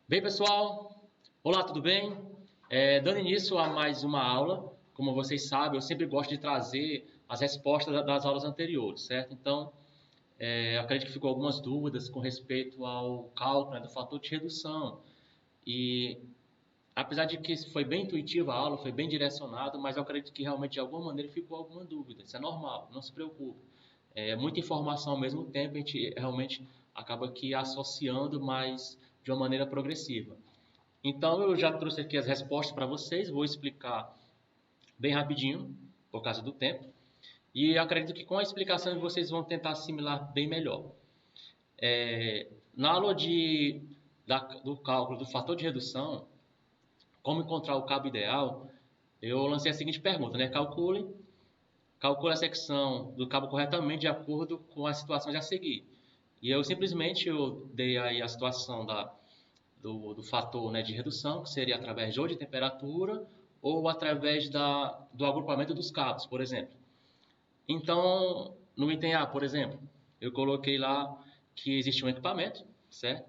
Bem, pessoal? Olá, tudo bem? Dando início a mais uma aula, como vocês sabem, eu sempre gosto de trazer as respostas das aulas anteriores, certo? Então, eu acredito que ficou algumas dúvidas com respeito ao cálculo, né, do fator de redução. E, apesar de que foi bem intuitiva a aula, foi bem direcionado, mas eu acredito que realmente de alguma maneira ficou alguma dúvida. Isso é normal, não se preocupe. É muita informação ao mesmo tempo, a gente realmente acaba aqui associando, mas de uma maneira progressiva. Então eu já trouxe aqui as respostas para vocês, vou explicar bem rapidinho, por causa do tempo, e acredito que com a explicação vocês vão tentar assimilar bem melhor. Na aula do cálculo do fator de redução, como encontrar o cabo ideal, eu lancei a seguinte pergunta, né? Calcule a secção do cabo corretamente de acordo com as situações a seguir. E eu dei aí a situação do fator, né, de redução, que seria através de ou de temperatura ou através do agrupamento dos cabos, por exemplo. Então, no item A, por exemplo, eu coloquei lá que existe um equipamento, certo?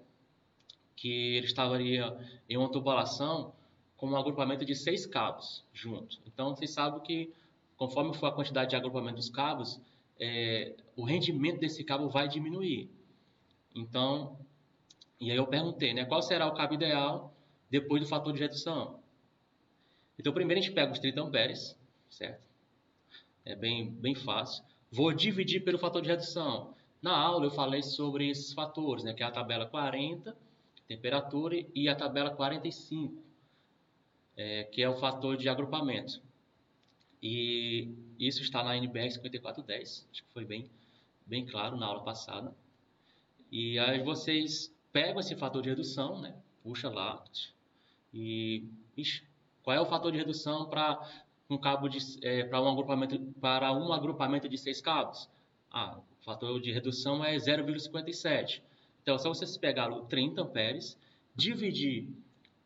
Que ele estaria em uma tubulação com um agrupamento de 6 cabos juntos. Então, vocês sabem que conforme for a quantidade de agrupamento dos cabos, o rendimento desse cabo vai diminuir. Então, e aí eu perguntei, né, qual será o cabo ideal depois do fator de redução? Então, primeiro a gente pega os 30 amperes, certo? É bem fácil. Vou dividir pelo fator de redução. Na aula eu falei sobre esses fatores, né, que é a tabela 40, temperatura, e a tabela 45, que é o fator de agrupamento. E isso está na NBR 5410, acho que foi bem claro na aula passada. E aí vocês pegam esse fator de redução, né, puxa lá, e ixi, qual é o fator de redução para um cabo para um agrupamento de 6 cabos? Ah, o fator de redução é 0,57. Então, é só vocês pegar o 30 amperes, dividir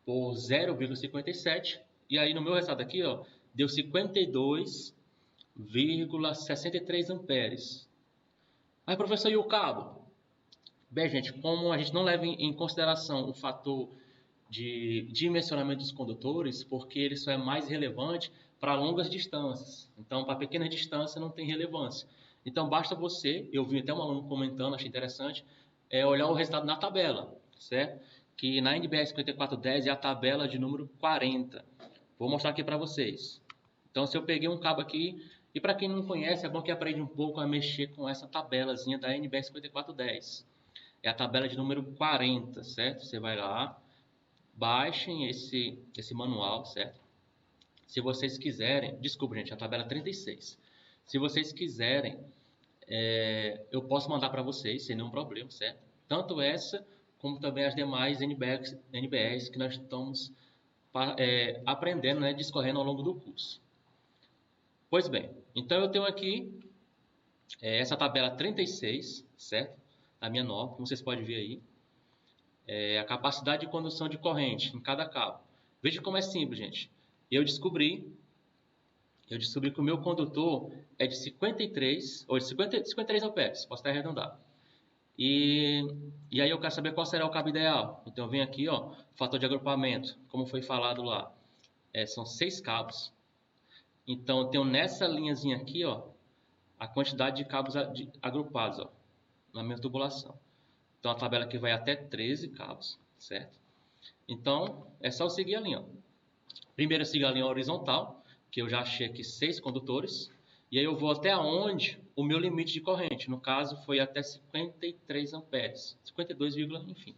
por 0,57 e aí no meu resultado aqui, ó, deu 52,63 amperes. Aí, professor, e o cabo? Bem, gente, como a gente não leva em consideração o fator de dimensionamento dos condutores, porque ele só é mais relevante para longas distâncias. Então, para pequenas distâncias não tem relevância. Então, basta você, eu vi até um aluno comentando, achei interessante, olhar o resultado na tabela, certo? Que na NBR 5410 é a tabela de número 40. Vou mostrar aqui para vocês. Então, se eu peguei um cabo aqui, e para quem não conhece, é bom que aprenda um pouco a mexer com essa tabelazinha da NBR 5410. É a tabela de número 40, certo? Você vai lá, baixem esse manual, certo? Se vocês quiserem, desculpa, gente, a tabela 36. Se vocês quiserem, eu posso mandar para vocês sem nenhum problema, certo? Tanto essa como também as demais NBRs que nós estamos aprendendo, né, discorrendo ao longo do curso. Pois bem, então eu tenho aqui essa tabela 36, certo? A minha nova, como vocês podem ver aí. A capacidade de condução de corrente em cada cabo. Veja como é simples, gente. Eu descobri que o meu condutor é de 53, ou de 53 amperes, posso estar arredondado. E aí eu quero saber qual será o cabo ideal. Então eu venho aqui, ó, fator de agrupamento, como foi falado lá, são 6 cabos. Então eu tenho nessa linhazinha aqui, ó, a quantidade de cabos agrupados, ó, na minha tubulação. Então a tabela aqui vai até 13 cabos, certo? Então é só eu seguir a linha, ó. Primeiro eu sigo a linha horizontal, que eu já achei aqui 6 condutores, e aí eu vou até onde o meu limite de corrente, no caso foi até 53 amperes, 52, enfim,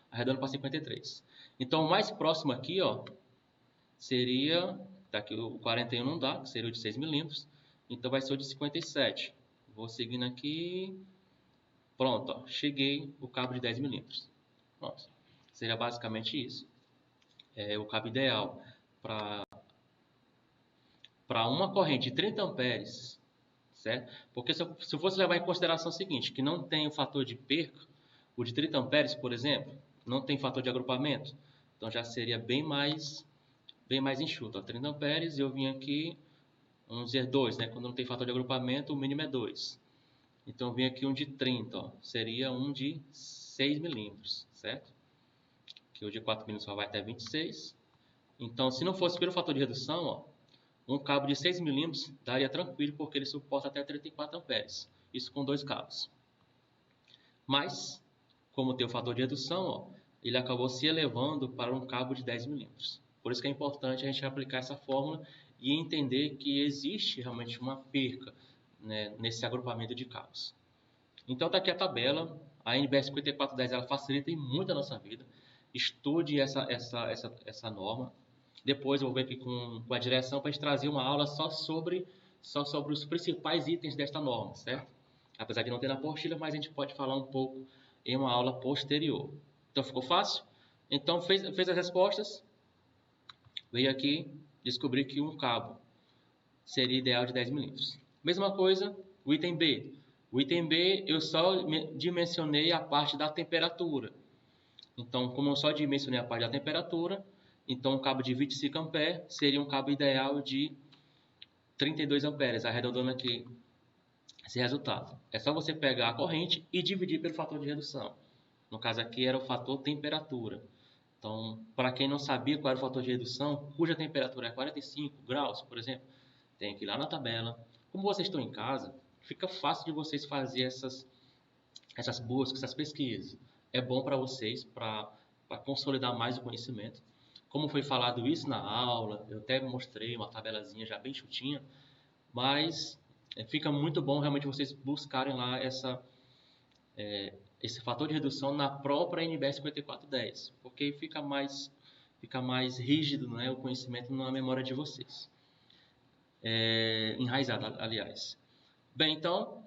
arredondando para 53. Então o mais próximo aqui, ó, seria, daqui o 41 não dá, que seria o de 6 milímetros, então vai ser o de 57. Vou seguindo aqui, pronto, ó, cheguei o cabo de 10 milímetros. Pronto, seria basicamente isso. É o cabo ideal para uma corrente de 30 amperes, certo? Porque se eu fosse levar em consideração o seguinte, que não tem o fator de perca, o de 30 amperes, por exemplo, não tem fator de agrupamento, então já seria bem mais enxuto. Ó, 30 amperes, eu vim aqui, vamos dizer 2, né? Quando não tem fator de agrupamento, o mínimo é 2. Então eu vim aqui um de 30, ó, seria um de 6 milímetros, certo? que o de 4 milímetros só vai até 26. Então, se não fosse pelo fator de redução, ó, um cabo de 6 milímetros daria tranquilo, porque ele suporta até 34 amperes. Isso com 2 cabos. Mas, como tem o fator de redução, ó, ele acabou se elevando para um cabo de 10 milímetros. Por isso que é importante a gente aplicar essa fórmula e entender que existe realmente uma perca, né, nesse agrupamento de cabos. Então está aqui a tabela. A NBR 5410 ela facilita muito a nossa vida. Estude essa norma. Depois eu vou ver aqui com a direção para a gente trazer uma aula só sobre os principais itens desta norma, certo? Apesar de não ter na apostila, mas a gente pode falar um pouco em uma aula posterior. Então ficou fácil? Então fez as respostas, veio aqui descobrir que um cabo seria ideal de 10 milímetros. Mesma coisa, o item B. O item B eu só dimensionei a parte da temperatura. Então, como eu só dimensionei a parte da temperatura, então um cabo de 25 amperes seria um cabo ideal de 32 amperes, arredondando aqui esse resultado. É só você pegar a corrente e dividir pelo fator de redução. No caso aqui era o fator temperatura. Então, para quem não sabia qual era o fator de redução, cuja temperatura é 45 graus, por exemplo, tem que ir lá na tabela. Como vocês estão em casa, fica fácil de vocês fazerem essas buscas, essas pesquisas. É bom para vocês, para consolidar mais o conhecimento. Como foi falado isso na aula, eu até mostrei uma tabelazinha já bem chutinha, mas fica muito bom realmente vocês buscarem lá esse fator de redução na própria NBR 5410, porque fica mais rígido, né, o conhecimento na memória de vocês. Enraizado, aliás. Bem, então,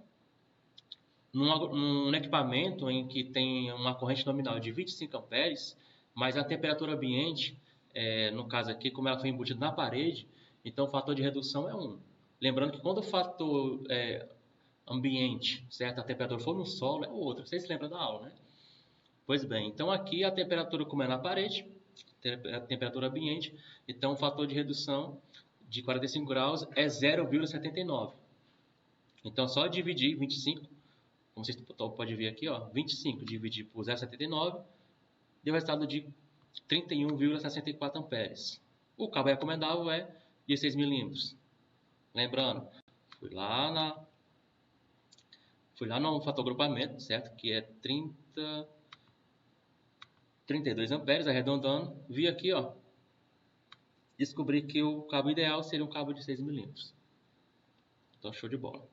num equipamento em que tem uma corrente nominal de 25 amperes, mas a temperatura ambiente, no caso aqui, como ela foi embutida na parede, então o fator de redução é 1. Lembrando que quando o fator ambiente, certo? A temperatura for no solo, é outro. Vocês se lembram da aula, né? Pois bem, então aqui a temperatura, como é na parede, a temperatura ambiente, então o fator de redução de 45 graus é 0,79. Então, só dividir 25, como vocês podem ver aqui, ó, 25 dividido por 0,79, deu resultado de 31,64 amperes. O cabo recomendável é 16 milímetros. Lembrando, fui lá no fator agrupamento, certo? Que é 32 amperes, arredondando. Vi aqui, ó, descobri que o cabo ideal seria um cabo de 6 milímetros. Então, show de bola.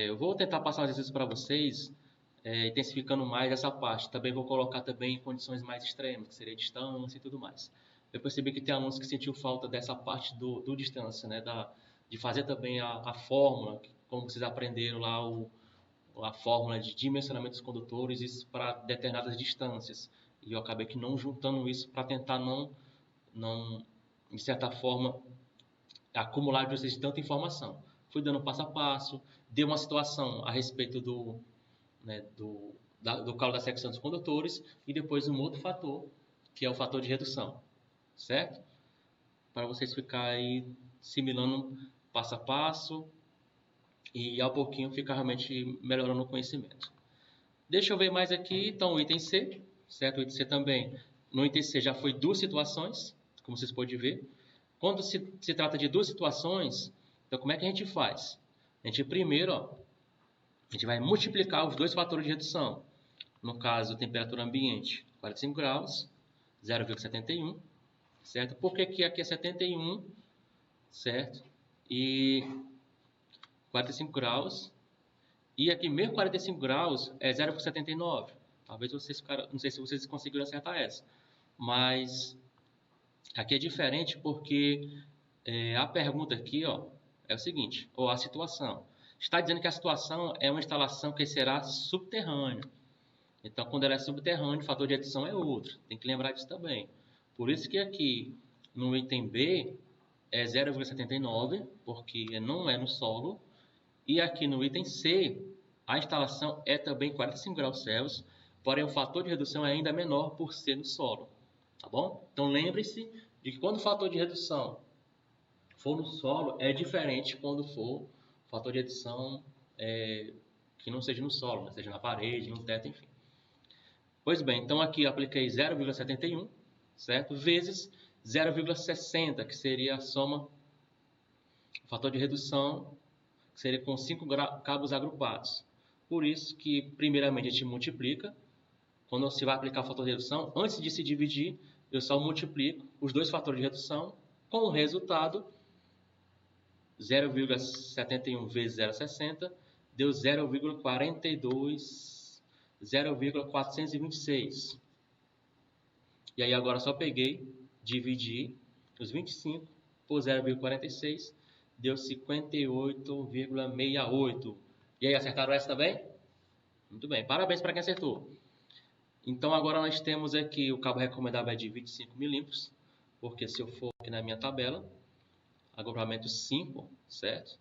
Eu vou tentar passar um exercício para vocês, intensificando mais essa parte. Também vou colocar também em condições mais extremas, que seria distância e tudo mais. Eu percebi que tem alunos que sentiu falta dessa parte do distância, né? De fazer também a fórmula, como vocês aprenderam lá, a fórmula de dimensionamento dos condutores, isso para determinadas distâncias. E eu acabei que não juntando isso para tentar não, de certa forma, acumular de vocês tanta informação. Fui dando passo a passo, dei uma situação a respeito do cálculo da secção dos condutores e depois um outro fator, que é o fator de redução, certo? Para vocês ficarem simulando passo a passo e ao pouquinho ficar realmente melhorando o conhecimento. Deixa eu ver mais aqui, então o item C, certo? O item C também, no item C já foi 2 situações, como vocês podem ver. Quando se trata de 2 situações, então como é que a gente faz? A gente primeiro, ó, a gente vai multiplicar os 2 fatores de redução. No caso, temperatura ambiente, 45 graus, 0,71, certo? Por que aqui é 71, certo? E 45 graus. E aqui mesmo 45 graus é 0,79. Talvez vocês ficaram, não sei se vocês conseguiram acertar essa. Mas aqui é diferente porque a pergunta aqui, ó, é o seguinte, ou a situação. Está dizendo que a situação é uma instalação que será subterrânea. Então, quando ela é subterrânea, o fator de redução é outro. Tem que lembrar disso também. Por isso que aqui no item B é 0,79, porque não é no solo. E aqui no item C, a instalação é também 45 graus Celsius, porém o fator de redução é ainda menor por ser no solo. Tá bom? Então lembre-se de que quando o fator de redução for no solo, é diferente quando for o fator de redução que não seja no solo, né? Seja na parede, no teto, enfim. Pois bem, então aqui eu apliquei 0,71, certo? Vezes 0,60, que seria a soma, o fator de redução, que seria com 5 cabos agrupados. Por isso que, primeiramente, a gente multiplica. Quando se vai aplicar o fator de redução, antes de se dividir, eu só multiplico os dois fatores de redução com o resultado 0,71 vezes 0,60 deu 0,42, 0,426. E aí agora só peguei, dividi os 25 por 0,46, deu 58,68. E aí, acertaram essa também? Muito bem, parabéns para quem acertou. Então agora nós temos aqui o cabo recomendável é de 25 milímetros, porque se eu for aqui na minha tabela, agrupamento 5, certo?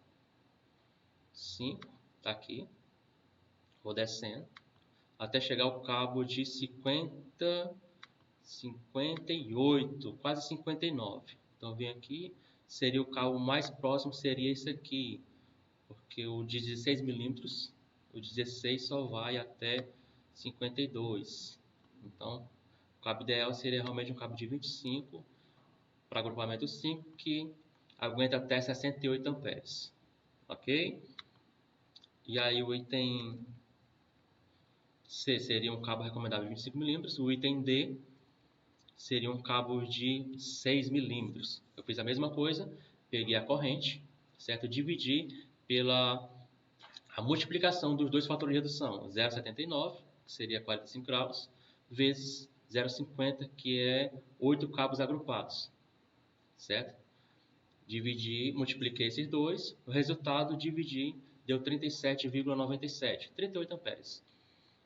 5, tá aqui. Vou descendo até chegar ao cabo de 50, 58, quase 59. Então vem aqui, seria o cabo mais próximo, seria esse aqui, porque o de 16 milímetros, o 16 só vai até 52. Então, o cabo ideal seria realmente um cabo de 25 para agrupamento 5, que aguenta até 68 amperes. Ok? E aí o item C seria um cabo recomendável de 25 milímetros. O item D seria um cabo de 6 milímetros. Eu fiz a mesma coisa, peguei a corrente, certo? Dividi pela a multiplicação dos dois fatores de redução, 0,79, que seria 45 graus, vezes 0,50, que é 8 cabos agrupados, certo? Dividi, multipliquei esses dois, o resultado dividi, deu 37,97, 38 amperes.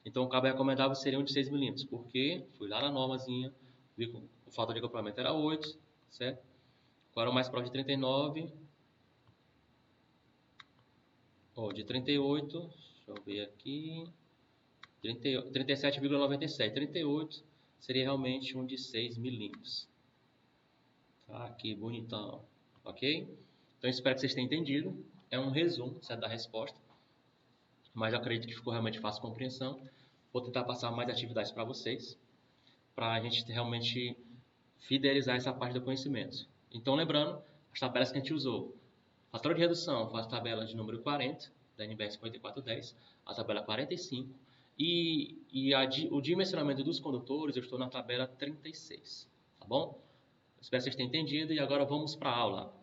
Então o cabo recomendável seria um de 6 milímetros, porque fui lá na normazinha, vi que o fator de acoplamento era 8, certo? Agora o mais próximo de 39, de 38, deixa eu ver aqui, 37,97, 38 seria realmente um de 6 milímetros. Tá aqui, bonitão, ok? Então espero que vocês tenham entendido, é um resumo, certo, da resposta, mas eu acredito que ficou realmente fácil de compreensão. Vou tentar passar mais atividades para vocês, para a gente realmente fidelizar essa parte do conhecimento. Então, lembrando, as tabelas que a gente usou. Fator de redução, faço a tabela de número 40, da NBR 5410, a tabela 45, o dimensionamento dos condutores, eu estou na tabela 36, tá bom? Espero que vocês tenham entendido, e agora vamos para a aula.